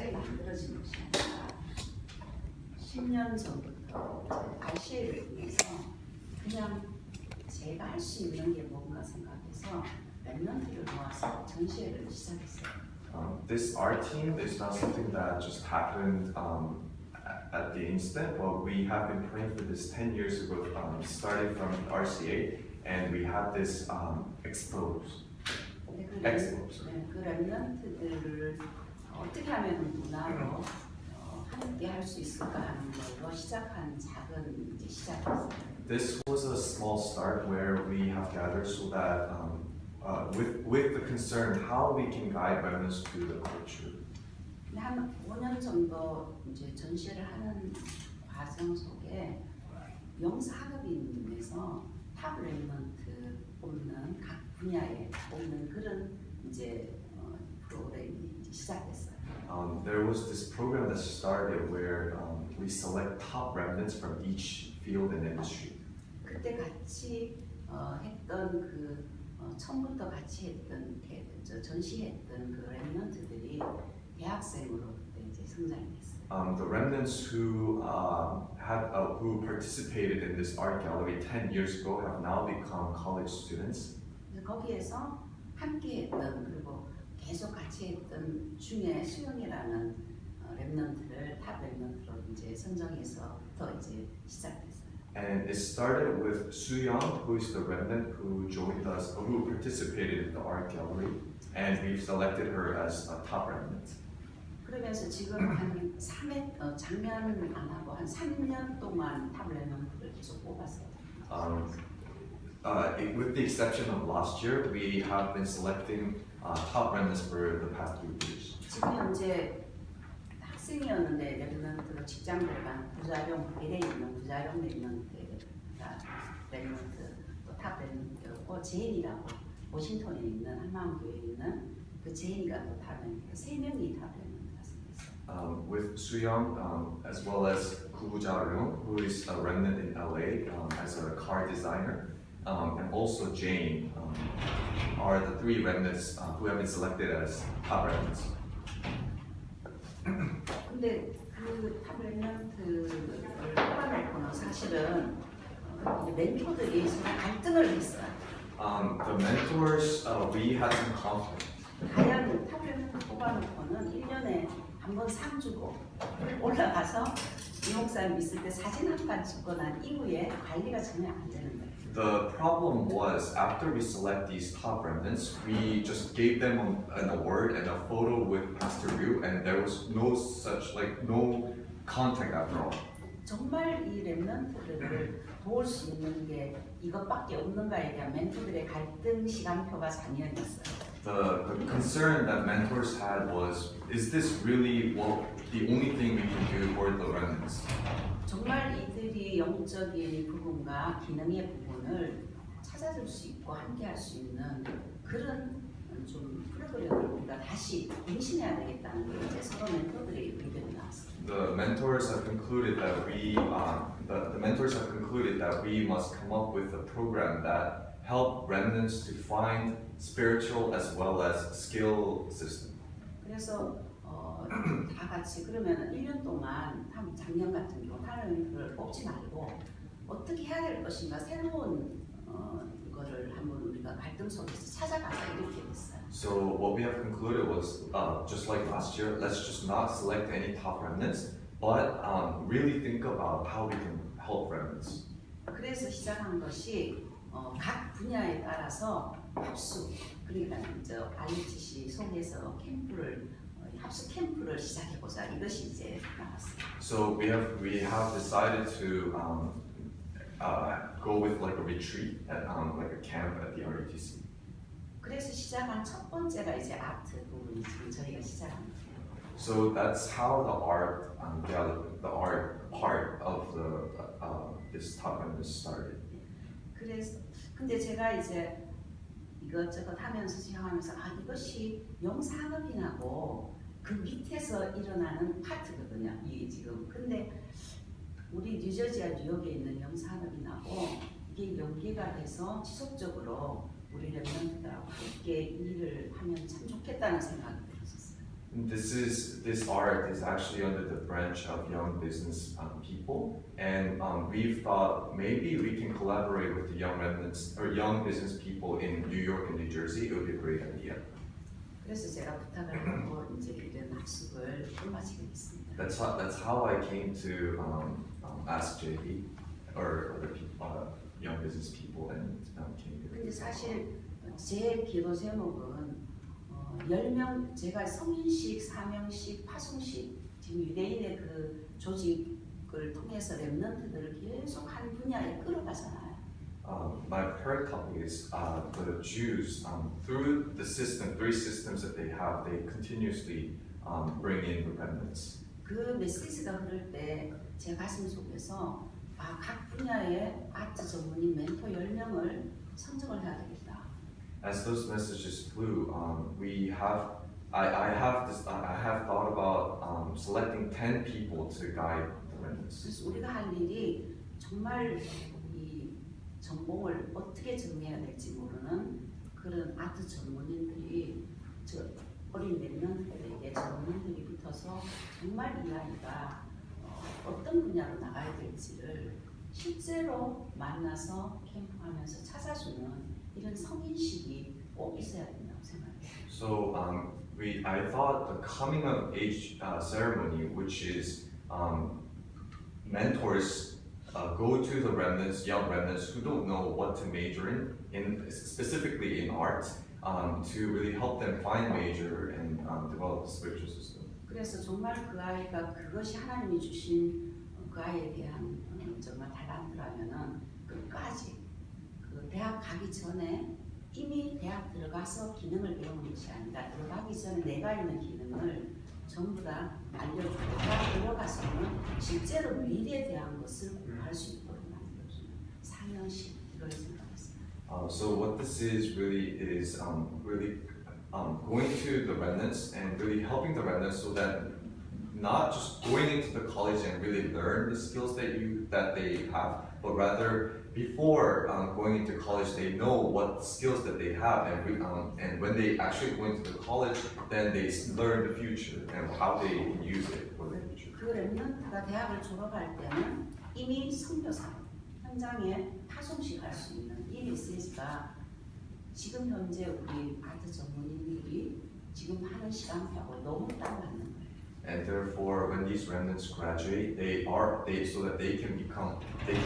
갑자기 만들어진 것이 아니라 10년 전부터 RCA를 통해서 그냥 제가 할 수 있는 게 뭔가 생각해서 랩넌트를 모아서 전시회를 시작했어요. This art team is not something that just happened at the instant, but we have been praying for this 10 years ago, started from RCA, and we had this expos. 그 랩넌트들을 어떻게 하면 문화로 함께 할 수 있을까 하는 걸로 시작한 작은 이제 시작이었어요. This was a small start where we have gathered so that with the concern how we can guide remnants through the culture. 한 5년 정도 이제 전시를 하는 과정 속에 영사학업인에서 탑 랩넌트 뽑는 각 분야에 뽑는 그런 이제 프로그램이 이제 시작됐어요. There was this program that started where we select top remnants from each field and industry. 그때 같이 했던 그 처음부터 같이 했던 전시했던 그 랩넌트들이 대학생으로 그때 이제 성장했어요. The remnants who who participated in this art gallery 10 years ago have now become college students. 거기에서 함께했던 그리고 계속 같이 했던 중에 수영이라는 랩넌트를 탑 랩넌트로 이제 선정해서부터 이제 시작됐어요. And it started with Soo-young, who is the remnant who joined us, who participated in the art gallery, and we've selected her as a top remnant. 그러면서 지금 한 3회 작년 안 하고 한 3년 동안 탑 랩넌트를 계속 뽑았어요. With the exception of last year, we have been selecting top remnants for the past 2 years. 지금 현재 학생이었는데 랩넌트로 직장 들어간 부자룡 LA 있는 부자룡 랩넌트가 랩넌트 또 탑 랩넌트고 제인이라고 워싱턴에 있는 한마음교회에 있는 그 제인이가 또 탑 랩넌트 3명이 탑 랩넌트가 생겼어요. With Soo-young, as well as Gu Ja-ryung, who is a remnant in LA as a car designer, and also Jane are the 3 remnants who have been selected as top remnants. 근데 그 탑 랩넌트를 뽑아놓고는 사실은 멘토들이 서로 갈등을 했어요. The mentors, we had some conflict. 과연 탑 랩넌트 뽑아놓고는 1년에 한 번 상 주고 올라가서 이 목사님 있을 때 사진 한 판 찍고 난 이후에 관리가 전혀 안 되는 거예요. The problem was after we select these top remnants, we just gave them an award and a photo with Pastor Ryu, and there was no contact after all. 정말 이 랩넌트들을 도울 수 있는 게 이것밖에 없는가에 대한 멘토들의 갈등 시간표가 작년이었어요. The concern that mentors had was, is this really the only thing we can do for the remnants? 정말 이들이 영적인 부분과 기능의 부분을 찾아줄 수 있고 함께할 수 있는 그런 좀 프로그램을 우리가 다시 갱신해야 되겠다는 게 이제 서로 멘토들의 의견이 나왔어요. The mentors have concluded that we must come up with a program that help remnants to find spiritual as well as skill system. 그래서 다 같이 그러면 1년 동안 작년 같은 경우 타len트를 뽑지 말고 어떻게 해야 될 것인가 새로운 이거를 한번 우리가 갈등 속에서 찾아가서 이렇게 됐어요. So what we have concluded was just like last year, let's just not select any top remnants, but really think about how we can help remnants. 그래서 시작한 것이 각 분야에 따라서 합숙 그러니까 이제 IHC 속에서 캠프를 합숙 캠프를 시작해보자 이것이 이제 나왔어요. So we have decided to go with like a retreat at like a camp at the RUTC. 그래서 시작한 첫 번째가 이제 아트 부분이 지금 저희가 시작한 거예요. So that's how the art part of this top remnants started. 그래서 근데 제가 이제 이것저것 하면서 생각하면서 이것이 영상업인하고 그 밑에서 일어나는 파트거든요. 이 지금 근데 우리 뉴저지와 뉴욕에 있는 영상업인하고 이게 연계가 돼서 지속적으로 우리 랩넌트들하고 함께 일을 하면 참 좋겠다는 생각이 들었었어요. This art is actually under the branch of young business people, and we've thought maybe we can collaborate with the young remnants or young business people in New York and New Jersey. It would be a great idea. 그래서 제가 부탁을 하고 이제 이런 합숙을 마치게 됐습니다. That's how I came to ask JB or other people, young business people, and came here. 근데 사실 제 기도 제목은 10명 제가 성인식, 사명식, 파송식 지금 유대인의 그 조직을 통해서 렘넌트들을 계속 한 분야에 끌어가잖아요. My prayer topic is the Jews through the system, 3 systems that they have, they continuously bring in the remnants. 그 메시지가 흐를 때 제 가슴 속에서 각 분야의 아트 전문인 멘토 10명을 선정을 해야 되겠다. As those messages flew, I have thought about selecting 10 people to guide the remnants. 그래서 우리가 할 일이 정말 이 전공을 어떻게 정해야 될지 모르는 그런 아트 전문인들이 저 어린 렘넌트들에게 전문인들이 붙어서 정말 이 아이가 어떤 분야로 나가야 될지를 실제로 만나서 캠프하면서 찾아주는 이런 성인식이 꼭 있어야 된다고 생각해요. So I thought the coming of age ceremony, which is mentors go to the remnants, young remnants who don't know what to major in specifically in art, to really help them find major and develop the spiritual system. 그래서 정말 그 아이가 그것이 하나님이 주신 그 아이에 대한 정말 달란트라면은 끝까지 그 대학 가기 전에 이미 대학 들어가서 기능을 배우는 것이 아니라 들어가기 전에 내가 있는 기능을 전부 다 알려주고 대학 들어가서는 실제로 미래에 대한 것을 공부할 수 있도록 만들어주는 사명식 이걸 생각했습니다. So what this is really going to the remnants and really helping the remnants so that not just going into the college and really learn the skills that they have, but rather before going into college, they know what skills that they have, and when they actually go into the college, then they learn the future and how they can use it for the future. 그 렘넌트가 대학을 졸업할 때는 이미 선교사 현장에 파송식 할 수 있는 이 메시지가 지금 현재 우리 아트 전문인들이 지금 하는 시간표하고 너무 딱 맞는 거예요. And therefore, when these remnants graduate, so that they can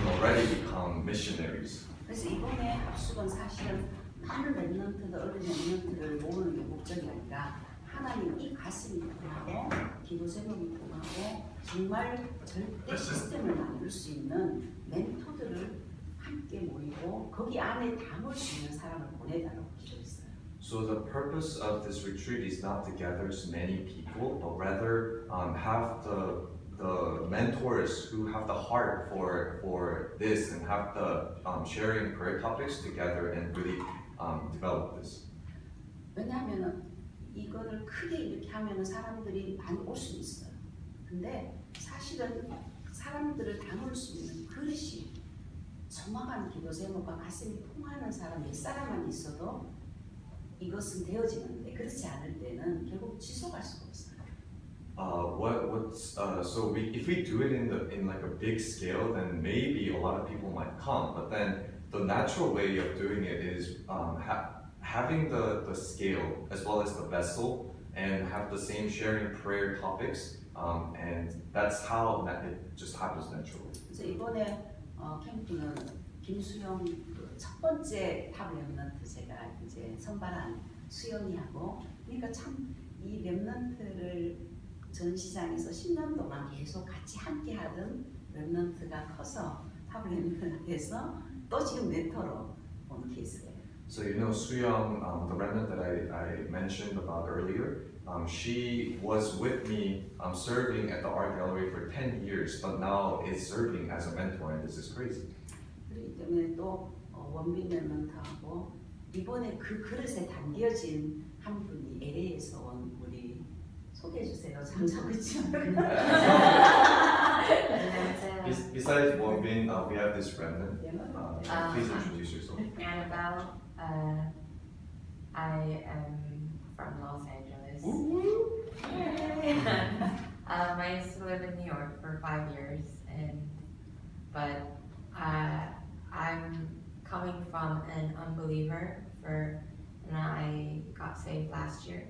already become missionaries. 그래서 이번에 합숙은 사실은 많은 렘넌트들, 어린 렘넌트를 모으는 게 목적이 아니라 하나님 이 가슴이 통하고 기도 제목이 통하고 정말 절대 시스템을 만들 수 있는 멘토들을 함께 모이고 거기 안에 담을 수 있는 사람을 보내달라고 기도했어요. So the purpose of this retreat is not to gather as many people, but rather have the mentors who have the heart for this and have the sharing prayer topics together and really develop this. 왜냐하면 이거를 크게 이렇게 하면 사람들이 많이 올 수 있어요. 근데 사실은 사람들을 담을 수 있는 그릇이 정확한 기도 제목과 가슴이 통하는 사람 몇 사람만 있어도 이것은 되어지는데 그렇지 않을 때는 결국 지속할 수가 없어요. If we do it in like a big scale, then maybe a lot of people might come. But then the natural way of doing it is having the scale as well as the vessel and have the same sharing prayer topics, and that's how it just happens naturally. 그래서 이번에 캠프는 김수영 첫 번째 탑 렘넌트 제가 이제 선발한 수영이하고 그러니까 참 이 렘넌트를 전시장에서 10년 동안 계속 같이 함께 하던 렘넌트가 커서 탑 렘넌트가 돼서 또 지금 멘토로 온 케이스예요. So you know Suyong, the remnant that I mentioned about earlier, she was with me serving at the art gallery for 10 years, but now is serving as a mentor, and this is crazy. 그렇기 때문에 또 원빈 렘넌트하고 이번에 그 그릇에 담겨진 한 분이 LA에서 온 우리 소개해 주세요. 잠자고 있죠. Besides Wonbin, we have this remnant. Please introduce yourself. Annabel. I am from Los Angeles. years, but I'm coming from an unbeliever, and I got saved last year,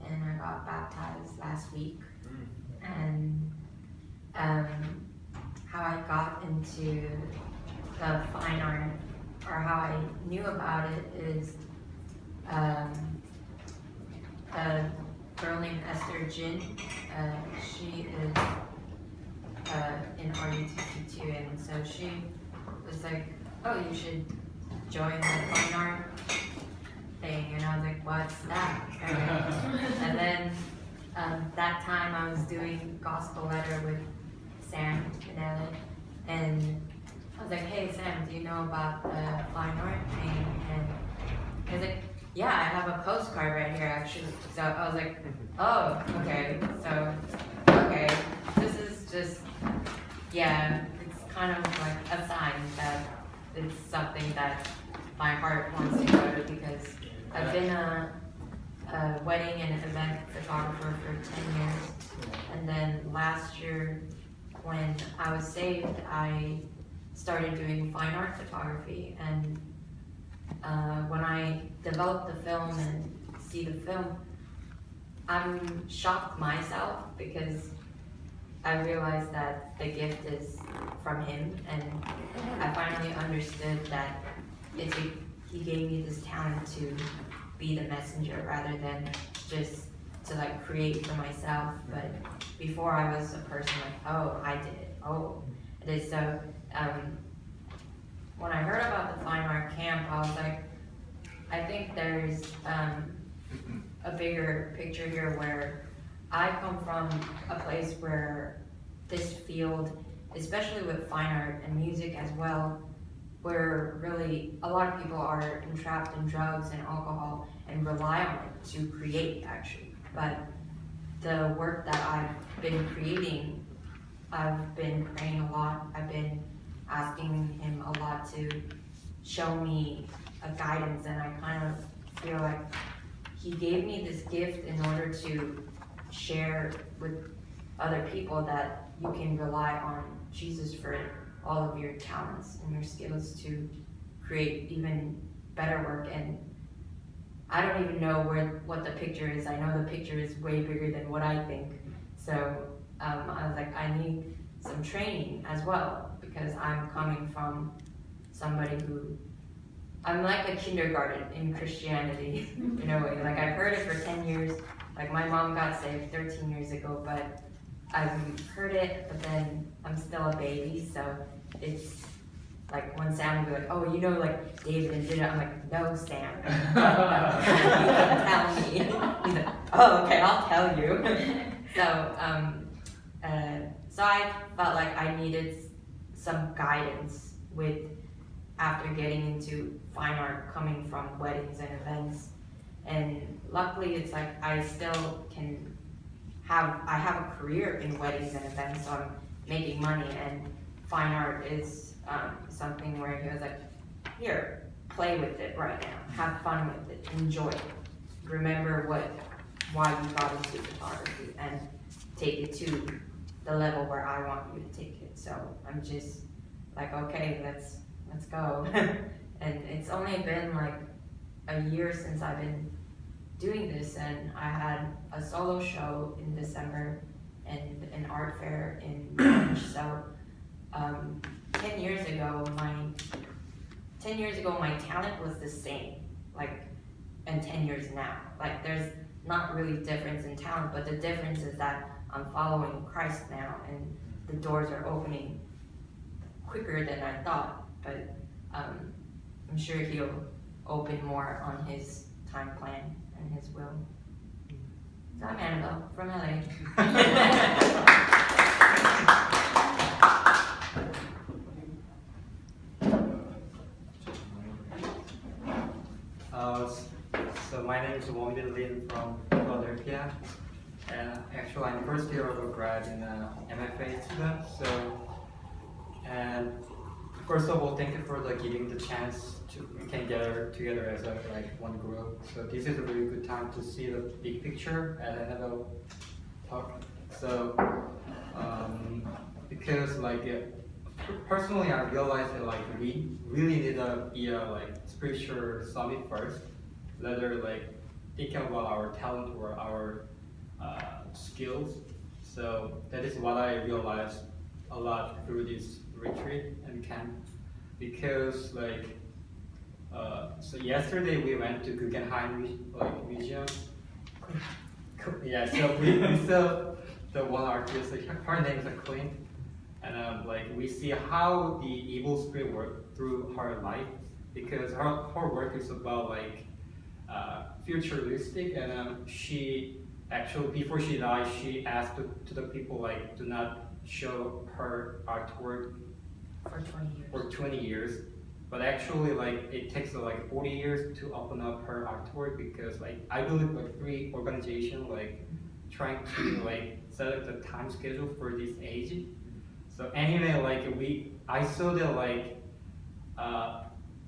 and I got baptized last week. And how I got into the fine art, or how I knew about it, is a girl named Esther Jin. She is in RUTC too, and so she was like, "Oh, you should join the fine art thing," and I was like, "What's that?" And then that time I was doing gospel letter with Sam in LA, and I was like, "Hey Sam, do you know about the fine art thing?" And he was like, "Yeah, I have a postcard right here actually." So I was like, "Oh, okay, so, okay, this is just, yeah, it's kind of like a sign that it's something that my heart wants to go to, because I've been a wedding and event photographer for 10 years, and then last year when I was saved, I started doing fine art photography, and when I develop the film and see the film, I'm shocked myself, because I realized that the gift is from him, and I finally understood that he gave me this talent to be the messenger rather than just to like create for myself. But before I was a person like, oh, I did it, oh, it is. So when I heard about the fine art camp, I was like, I think there's a bigger picture here, where I come from a place where this field, especially with fine art and music as well, where really a lot of people are entrapped in drugs and alcohol and rely on it to create actually. But the work that I've been creating, I've been praying a lot, I've been asking him a lot to show me a guidance, and I kind of feel like he gave me this gift in order to share with other people that you can rely on Jesus for all of your talents and your skills to create even better work. And I don't even know what the picture is. I know the picture is way bigger than what I think. So I was like, I need some training as well, because I'm coming from somebody who, I'm like a kindergarten in Christianity in a way. Like I've heard it for 10 years. Like my mom got saved 13 years ago, but I've heard it, but then I'm still a baby. So it's like when Sam would be like, oh, you know, like David and did it. I'm like, no, Sam. You can tell me. He's like, oh, okay, I'll tell you. So, so I felt like I needed some guidance after getting into fine art, coming from weddings and events. And luckily it's like I still I have a career in weddings and events, so I'm making money, and fine art is something where he was like, here, play with it right now, have fun with it, enjoy it, remember why you got into photography, and take it to the level where I want you to take it. So I'm just like, okay, let's go. And it's only been like a year since I've been doing this, and I had a solo show in December and an art fair in March. So 10 years ago my talent was the same, like, and 10 years now, like there's not really difference in talent, but the difference is that I'm following Christ now, and the doors are opening quicker than I thought. But I'm sure he'll open more on his time plan and his will. So I'm Annabel from LA. So my name is Wonbin from Philadelphia, and actually I'm first year of grad in MFA student. And first of all, thank you for giving the chance we can gather together as one group. So this is a really good time to see the big picture, as Annabel talked. So because like personally I realized that like we really need to be a like spiritual summit first, rather like thinking about our talent or our skills. So that is what I realized a lot through this retreat and camp, because like so yesterday we went to Guggenheim Museum. Yeah, so we saw the one artist, her name is Kwon, and like we see how the evil spirit worked through her life, because her work is about like futuristic, and she actually before she died she asked to the people like do not show her artwork For 20 years. 20 years, but actually like it takes like 40 years to open up her artwork, because like I believe like 3 organizations like trying to like set up the time schedule for this age. So anyway, like I saw that like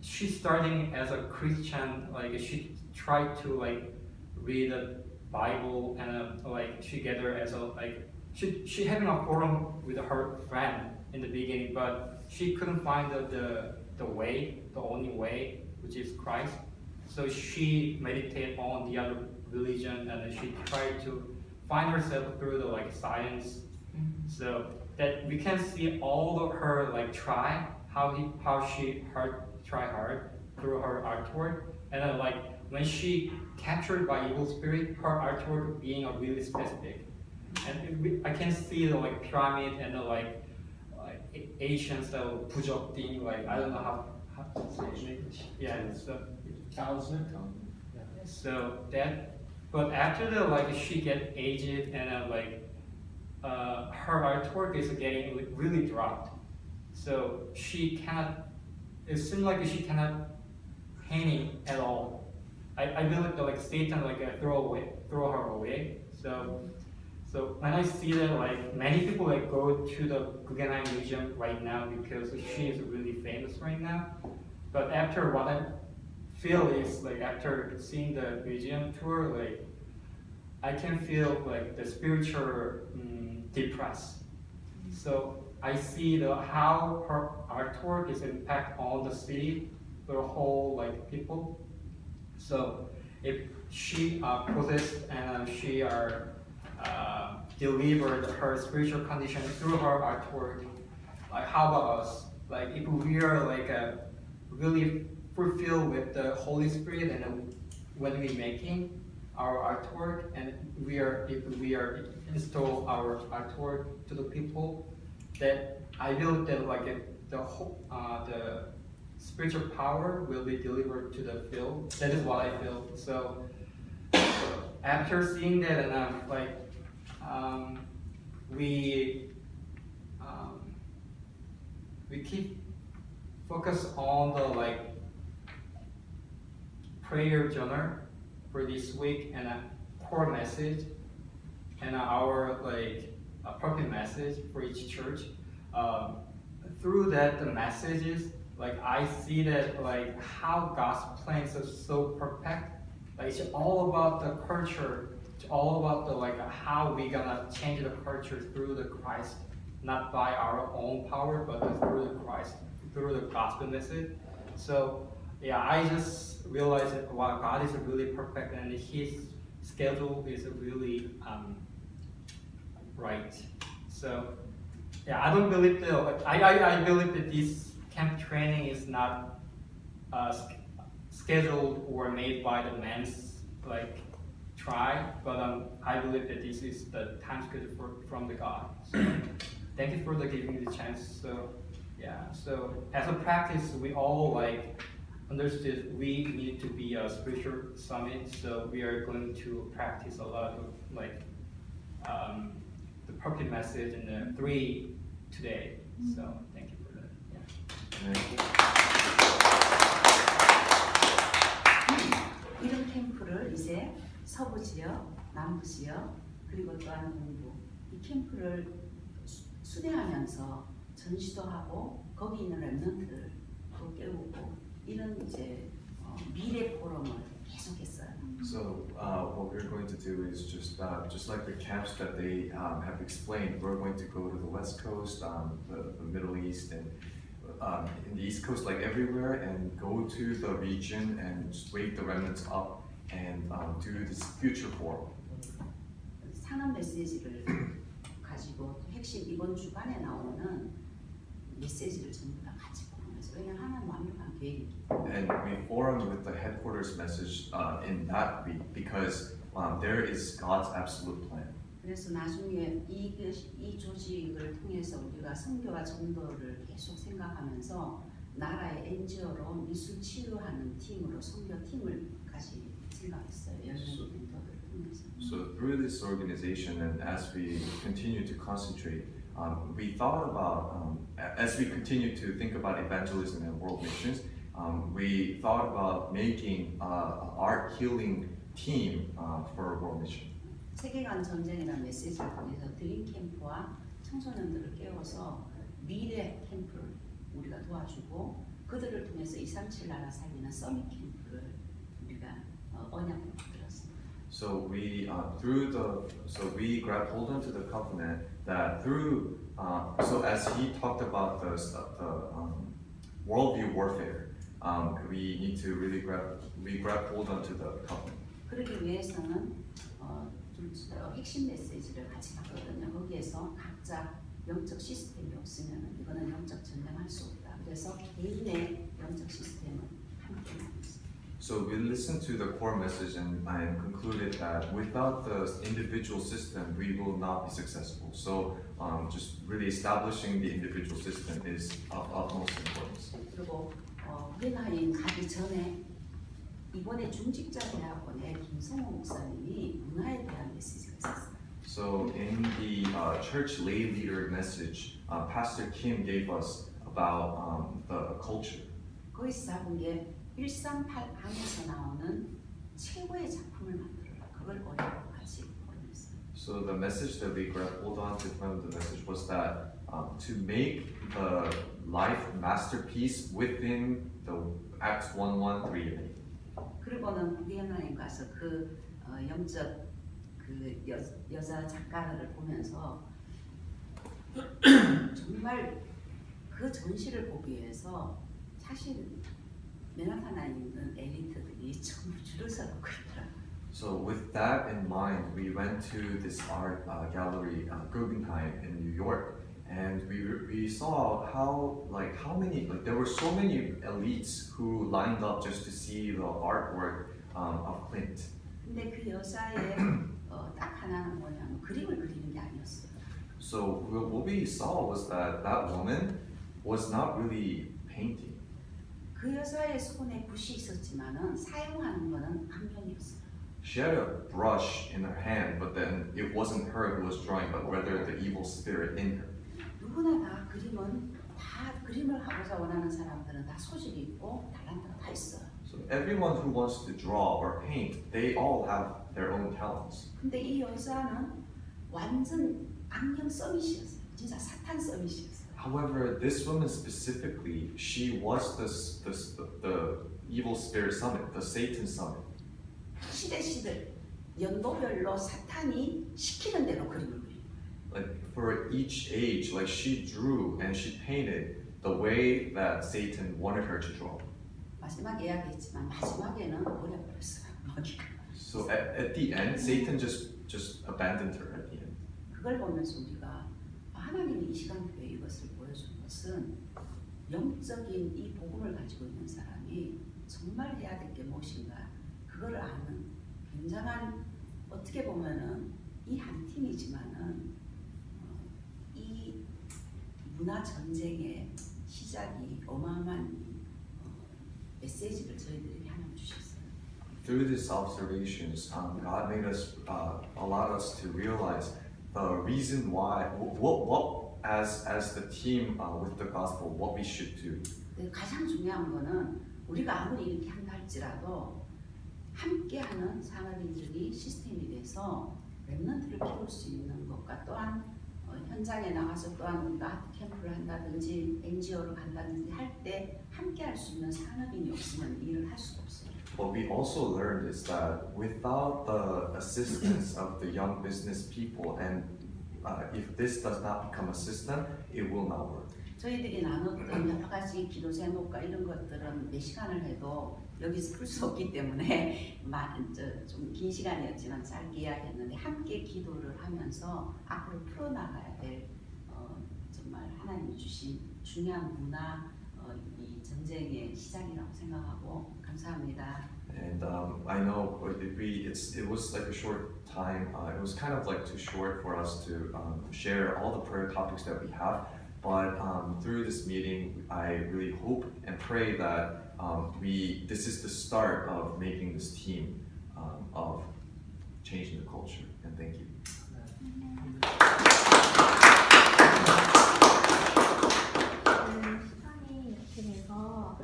she's starting as a Christian, like she tried to like read the Bible, and like she gathered as a like she having a forum with her friend in the beginning, but she couldn't find the way, the only way, which is Christ. So she meditated on the other religion, and then she tried to find herself through the like science. So that we can see all of her like try how she try hard through her artwork, and then like when she captured by evil spirit, her artwork being a really specific, and I can see the like pyramid and the like Asian style 부적 thing, like I don't know how to say it in English. Yeah, so so that, but after the like she get aged, and like her artwork is getting really dropped, so she cannot. It seems like she cannot painting at all. I believe that like Satan like throw her away. So when I see that like many people like go to the Guggenheim Museum right now because she is really famous right now. But after what I feel is like after seeing the museum tour, like I can feel like the spiritual depressed. So I see how her artwork is impact on the city, the whole like people. So if she possessed and she delivered her spiritual condition through her artwork, like how about us? Like if we are like really fulfilled with the Holy Spirit, and when we making our artwork, and if we are install our artwork to the people, that I feel that like the spiritual power will be delivered to the field. That is what I feel. So after seeing that, and like we keep focus on the like prayer journal for this week, and a core message, and our like a purpose message for each church. Through that, the messages, like I see that like how God's plans are so perfect. Like it's all about the culture. It's all about the like how we gonna change the culture through the Christ, not by our own power, but through the Christ, through the gospel message. So yeah, I just realized that wow, God is really perfect, and His schedule is really right. So yeah, I don't believe that. I believe that this camp training is not scheduled or made by the man's like try, but I believe that this is the time schedule from the God. So thank you for giving me the chance. So yeah, so as a practice, we all like understood we need to be a spiritual summit. So we are going to practice a lot of like the purpose message and the 3 today. So thank you for that. Yeah. 이런 캠프를 이제 서부 지역, 남부 지역, 그리고 또한 동부 이 캠프를 수행하면서 전시도 하고 거기 있는 렘넌트를 또 깨우고 이런 이제 미래 포럼을 계속했어요. So what we're going to do is just like the camps that they have explained, we're going to go to the West Coast, the Middle East, and in the East Coast, like everywhere, and go to the region and just wake the remnants up and do this future forum. 산업 메시지를 가지고 핵심 이번 주간에 나오는 메시지를 전부 다 가지고 오면서 왜냐하면 하나는 완벽한 계획이기 때문에. And we forum with the headquarters message in that week because there is God's absolute plan. 그래서 나중에 이 조직을 통해서 우리가 선교와 전도를 계속 생각하면서 나라의 NGO로 미술 치유하는 팀으로 선교 팀을 같이 생각했어요. 연맹 멘토들을 통해서. So through this organization and as we continue to concentrate, we thought about, as we continue to think about evangelism and world missions, we thought about making an art healing team for world mission. 세계관 전쟁이라는 메시지를 통해서 드림 캠프와 청소년들을 깨워서 미래 캠프를 우리가 도와주고 그들을 통해서 237 나라 살리는 서밋 캠프를 우리가 언약을 만들었습니다. So we we grabbed hold onto the covenant that through so as he talked about the worldview warfare, we need to really grab hold onto the covenant. 그러기 위해서는 핵심 메시지를 같이 봤거든요. 거기에서 각자 영적 시스템이 없으면 이거는 영적 전쟁할 수 없다. 그래서 개인의 영적 시스템은 함께 나눴습니다. So we listened to the core message and concluded that without the individual system, we will not be successful. So just really establishing the individual system is of utmost importance. 그리고 우리나라에 가기 전에 이번에 중직자 대학원에 김성호 목사님이 문화에 대한 메시지가 있었어요. So in the church lay leader message, Pastor Kim gave us about the culture. 거기서 잡은 게 138강에서 나오는 최고의 작품을 만들어라. 그걸 어려워 같이 보냈어요. So the message that we grabbed hold on to from the message was that to make the life masterpiece within the Acts 1:1-3. 그리고는 구겐하임 가서 그 영적 그 여자 작가를 보면서 정말 그 전시를 보기 위해서 사실 맨하탄에 있는 엘리트들이 전부 줄을 서고 있더라고요. So with that in mind, we went to this art gallery, Guggenheim in New York, and we saw how many there were so many elites who lined up just to see the artwork of Clint. 근데 그 여자의 딱 하나는 뭐냐면 그림을 그리는 게 아니었어요. So what we saw was that woman was not really painting. 그 여자의 손에 붓이 있었지만은 사용하는 거는 안경이었어요. She had a brush in her hand, but then it wasn't her who was drawing, but rather the evil spirit in her. 누구나 다 그림을 하고자 원하는 사람들은 다 소질이 있고 달란트가 다 있어요. So everyone who wants to draw or paint, they all have their own talents. 근데 이 여자는 완전 안경 서밋이었어요. 진짜 사탄 서밋이었어요. However, this woman specifically, she was the evil spirit summit, the Satan summit. 시대 연도별로 사탄이 시키는 대로 그림을 그리고. Like for each age, like she drew and she painted the way that Satan wanted her to draw. 마지막에 이야기했지만 마지막에는 버려버렸어요. 먹이가. So at the end, Satan just abandoned her at the end. 그걸 보면서 우리가 하나님이 이 시간표에 이것을 보여준 것은 영적인 이 복음을 가지고 있는 사람이 정말 해야 될 게 무엇인가 그걸 아는 굉장한 어떻게 보면은 이 한 팀이지만은 이 문화 전쟁의 시작이 어마어마한 메시지를 저희들에게 하나님 주셨어요. Through these observations, God made us, allowed us to realize the reason why, what as the team with the gospel, what we should do. 가장 중요한 거는 우리가 아무리 이렇게 한다 할지라도 함께하는 산업인들이 시스템이 돼서 렘넌트를 키울 수 있는 것과 또한 현장에 나가서 또한 우리가 아트 캠프를 한다든지 NGO를 간다든지 할 때 함께할 수 있는 산업인이 없으면 일을 할 수가 없어요. what we also learned is that without the assistance of the young business people, and if this does not become a system, it will not work. 저희들이 나눴던 여러 가지 기도 제목과 이런 것들은 몇 시간을 해도 여기서 풀 수 없기 때문에 좀 긴 시간이었지만 짧게 이야기했는데 함께 기도를 하면서 앞으로 풀어나가야 될 정말 하나님이 주신 중요한 문화 이 전쟁의 시작이라고 생각하고 감사합니다. And I know it was like a short time. It was kind of like too short for us to share all the prayer topics that we have. But through this meeting, I really hope and pray that this is the start of making this team of changing the culture. And thank you. 시간이 이렇게 돼서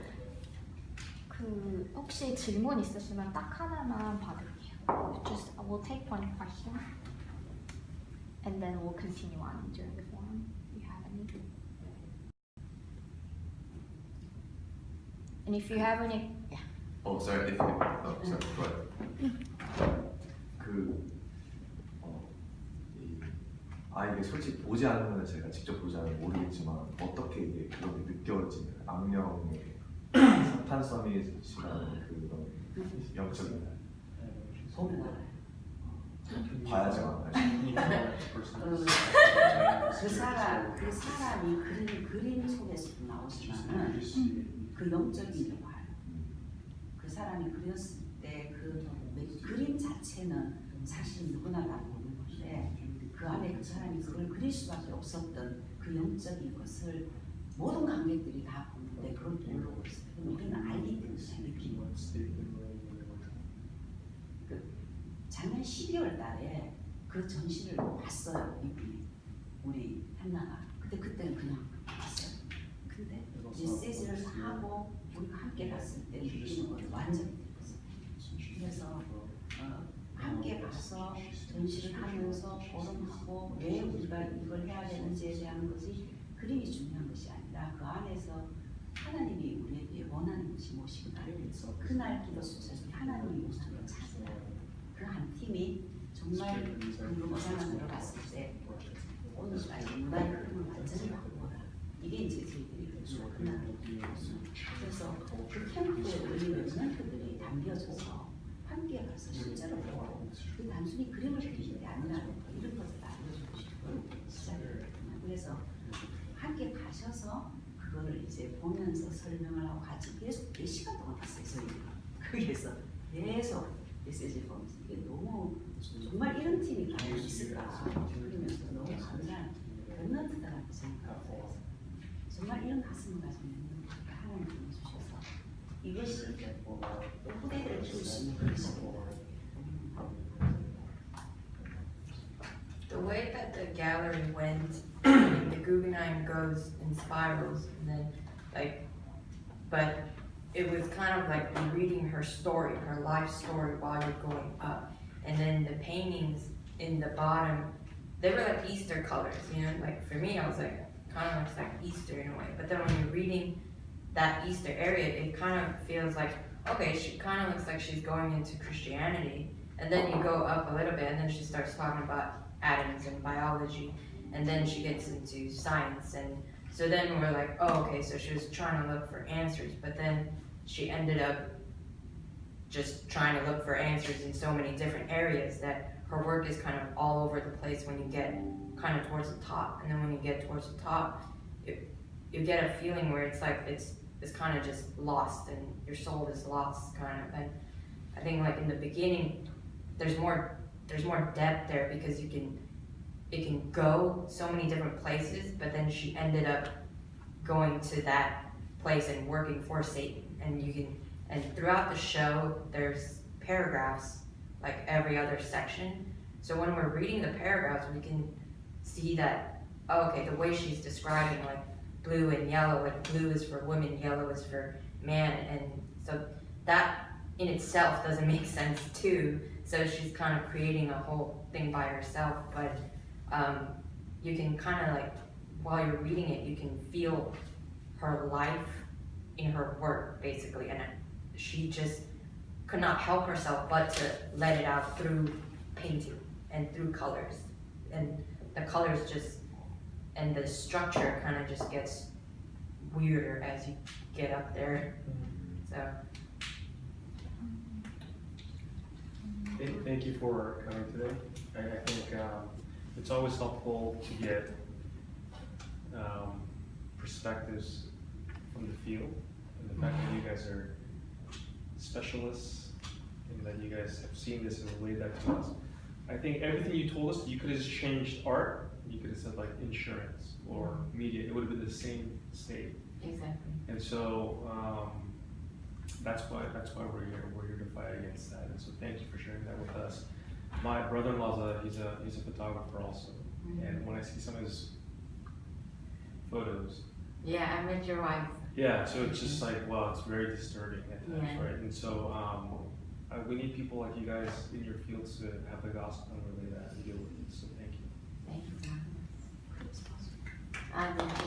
혹시 질문 있으시면 딱 하나만 받을게요. Just we'll take one question, and then we'll continue on during the forum. If you have any. And if you have any, yeah. Oh, sorry. Sorry. Go ahead. 이게 솔직히 보지 않으면 제가 직접 보지 않으면 모르겠지만 어떻게 이게 그런 게 느껴지는 악령의 사탄섬이라는 그런 영적인 보면 알아요. 봐야지 알아요. 그 사람이 그림 속에서 나오지만은 그 영적인 게 봐요. 그 사람이 그렸을 때 그 그림 자체는 사실 누구나 다 보는 건데 그 안에 그 사람이 그걸 그릴 수밖에 없었던 그 영적인 것을 모든 관객들이 다 보는데 그걸 모르고 있어요. 우리는 알기 때문에 느끼는 거예요. 작년 12월 달에 그 전시를 봤어요. 이분이 우리 한나가. 그때는 그냥 봤어요. 근데 메시지를 하고 우리가 함께 봤을 때 느끼는 건 완전히 달랐어요. 그래서 함께 봐서 전시를 하면서 포럼하고 왜 우리가 이걸 해야 되는지에 대한 것이 그림이 중요한 것이 아니라 그 안에서 하나님이 우리에게 원하는 것이 무엇인가 그날 기도 속에서 하나님이 원하는 걸 찾으라. 그 한 팀이 정말 금붕어장을 들어갔을 때 오늘까지 문화의 흐름을 완전히 바꾸어라. 이게 이제 저희들이 그날 그래서 그 캠프에 우리 랩런트들이 담겨져서 함께 가서 실제로 보고 그 단순히 그림을 그리는 게 아니라는 거 이런 것을 알려주고 싶은 시작이거든요. 그래서 함께 가셔서 그거를 이제 보면서 설명을 하고 같이 계속 4시간 동안 했어요. 저희가 거기에서 계속 메시지를 보면서 이게 너무 정말 이런 팀이 과연 있을까 그러면서 너무 감사한 랩런트다라고 생각했어요. 정말 이런 가슴을 가지고 있는 하나님이 주셔서 이것이 또 후대들을 키울 수 있는 것입니다. The way that the gallery went, the Guggenheim goes in spirals, and then but it was kind of like reading her story, her life story while you're going up. And then the paintings in the bottom, they were like Easter colors, you know? Like for me, I was like, kind of looks like Easter in a way. But then when you're reading that Easter area, it kind of feels like, okay, she kind of looks like she's going into Christianity. And then you go up a little bit, and then she starts talking about atoms and biology. And then she gets into science. And so then we're like, oh, okay, so she was trying to look for answers. But then she ended up just trying to look for answers in so many different areas that her work is kind of all over the place when you get kind of towards the top. And then when you get towards the top, you get a feeling where it's like it's kind of just lost and your soul is lost kind of. And I think like in the beginning, there's more depth there because it can go so many different places, but then she ended up going to that place and working for Satan. And throughout the show, there's paragraphs like every other section. So when we're reading the paragraphs, we can see that, oh, okay, the way she's describing like blue and yellow, like blue is for women, yellow is for man. And so that in itself doesn't make sense too. So she's kind of creating a whole thing by herself, but you can kind of like, while you're reading it, you can feel her life in her work basically. And she just could not help herself but to let it out through painting and through colors. And the colors just, and the structure kind of just gets weirder as you get up there. So, Thank you for coming today. I think it's always helpful to get perspectives from the field, and the fact that you guys are specialists and that you guys have seen this and relayed that to us. I think everything you told us, you could have just changed art, you could have said like insurance or media, it would have been the same state. exactly. And so that's why we're here. We're here to fight against that. And so thank you for sharing that with us. My brother-in-law's he's a photographer also, and when I see some of his photos, Yeah, I met your wife. yeah, so it's just like, wow, it's very disturbing at times, Yeah. right? And so we need people like you guys in your fields to have the gospel and relay that and deal with it. So thank you. Thank you.